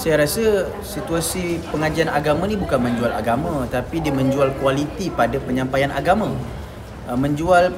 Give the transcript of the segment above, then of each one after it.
Saya rasa situasi pengajian agama ni bukan menjual agama, tapi dia menjual kualiti pada penyampaian agama. Menjual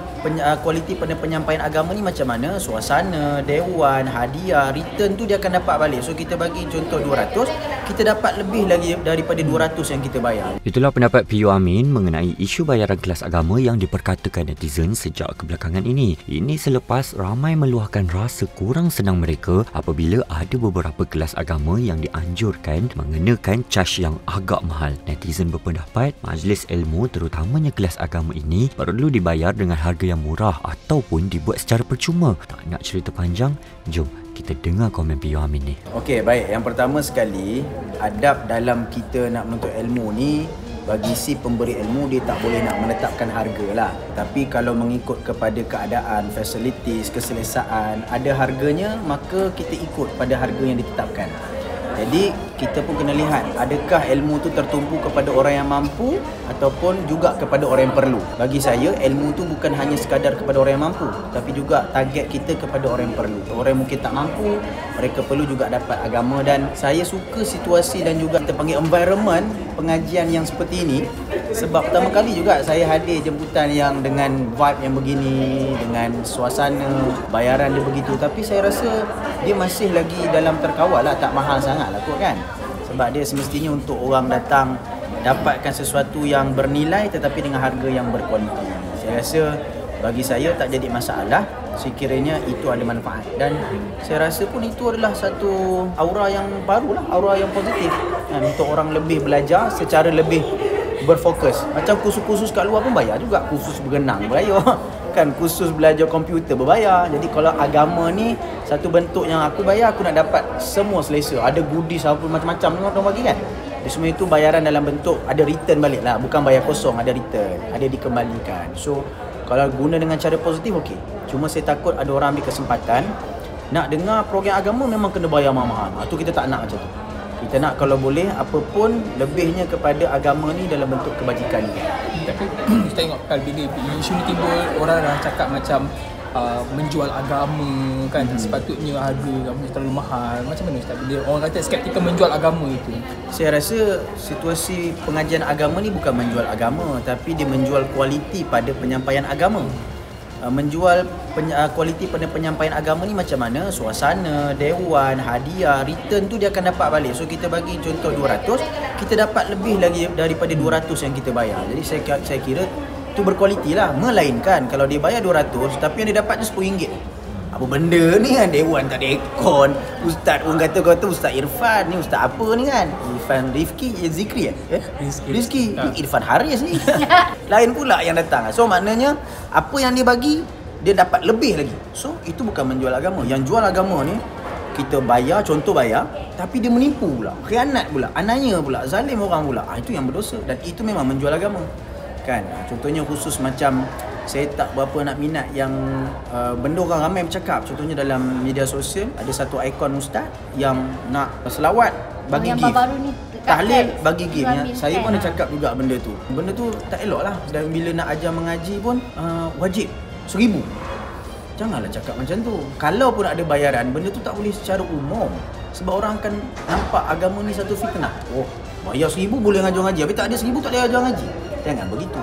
kualiti pada penyampaian agama ni macam mana? Suasana, dewan, hadiah, return tu dia akan dapat balik. So kita bagi contoh 200, kita dapat lebih lagi daripada 200 yang kita bayar. Itulah pendapat PU Amin mengenai isu bayaran kelas agama yang diperkatakan netizen sejak kebelakangan ini. Ini selepas ramai meluahkan rasa kurang senang mereka apabila ada beberapa kelas agama yang dianjurkan mengenakan caj yang agak mahal. Netizen berpendapat majlis ilmu terutamanya kelas agama ini perlu dibayar dengan harga yang murah ataupun dibuat secara percuma. Tak nak cerita panjang, jom kita dengar komen PU Amin ni. Okey, baik. Yang pertama sekali, adab dalam kita nak menuntut ilmu ni, bagi si pemberi ilmu dia tak boleh nak menetapkan harga lah. Tapi kalau mengikut kepada keadaan, facilities, keselesaan, ada harganya, maka kita ikut pada harga yang ditetapkan. Jadi kita pun kena lihat adakah ilmu tu tertumpu kepada orang yang mampu ataupun juga kepada orang yang perlu. Bagi saya ilmu tu bukan hanya sekadar kepada orang yang mampu, tapi juga target kita kepada orang yang perlu. Orang yang mungkin tak mampu, mereka perlu juga dapat agama. Dan saya suka situasi dan juga kita panggil environment pengajian yang seperti ini, sebab pertama kali juga saya hadir jemputan yang dengan vibe yang begini, dengan suasana, bayaran dia begitu. Tapi saya rasa dia masih lagi dalam terkawal lah, tak mahal sangat lah kot kan. Sebab dia semestinya untuk orang datang dapatkan sesuatu yang bernilai tetapi dengan harga yang berkualiti. Saya rasa bagi saya tak jadi masalah sekiranya itu ada manfaat. Dan saya rasa pun itu adalah satu aura yang baru lah, aura yang positif untuk orang lebih belajar secara lebih berfokus. Macam kursus-kursus kat luar pun bayar juga. Kursus berenang bayar kan, kursus belajar komputer berbayar. Jadi kalau agama ni satu bentuk yang aku bayar, aku nak dapat semua selesa. Ada goodies apa macam-macam orang bagi kan. Jadi semua itu bayaran dalam bentuk ada return balik lah, bukan bayar kosong, ada return, ada dikembalikan. So kalau guna dengan cara positif okey. Cuma saya takut ada orang ambil kesempatan nak dengar program agama memang kena bayar mahal-mahal. Itu kita tak nak macam tu. Kita nak kalau boleh apapun lebihnya kepada agama ni dalam bentuk kebajikan ni. Tapi kita tengok kalau bila isu ni timbul, orang dah cakap macam menjual agama kan, sepatutnya harga agama terlalu mahal. Macam mana Ustaz bila orang kata skeptikal menjual agama itu? Saya rasa situasi pengajian agama ni bukan menjual agama, tapi dia menjual kualiti pada penyampaian agama. Menjual kualiti pada penyampaian agama ni macam mana? Suasana, dewan, hadiah, return tu dia akan dapat balik. So kita bagi contoh 200, kita dapat lebih lagi daripada 200 yang kita bayar. Jadi saya kira tu berkualiti lah. Melainkan kalau dia bayar 200 tapi yang dia dapat tu RM10. Apa benda ni kan, dewan tak ada aircon, ustaz pun kata Ustaz Irfan ni, ustaz apa ni kan, Irfan Rifki, Zikri Rizki. Irfan Haris ni lain pula yang datang. So maknanya apa yang dia bagi dia dapat lebih lagi. So itu bukan menjual agama. Yang jual agama ni kita bayar, contoh bayar, tapi dia menipu pula, khianat pula, anaya pula, zalim orang pula. Itu yang berdosa dan itu memang menjual agama kan. Contohnya khusus macam saya tak berapa nak minat yang benda orang ramai bercakap. Contohnya dalam media sosial ada satu ikon ustaz yang nak selawat bagi gift, tahlil bagi gift. Saya pun ada cakap juga benda tu tak elok lah. Dan bila nak ajar mengaji pun wajib 1,000. Janganlah cakap macam tu. Kalau pun ada bayaran, benda tu tak boleh secara umum. Sebab orang akan nampak agama ni satu fitnah. Oh, bayar 1,000 boleh ngajar ngaji, tapi tak ada 1,000 tak boleh ngajar ngaji. Jangan begitu.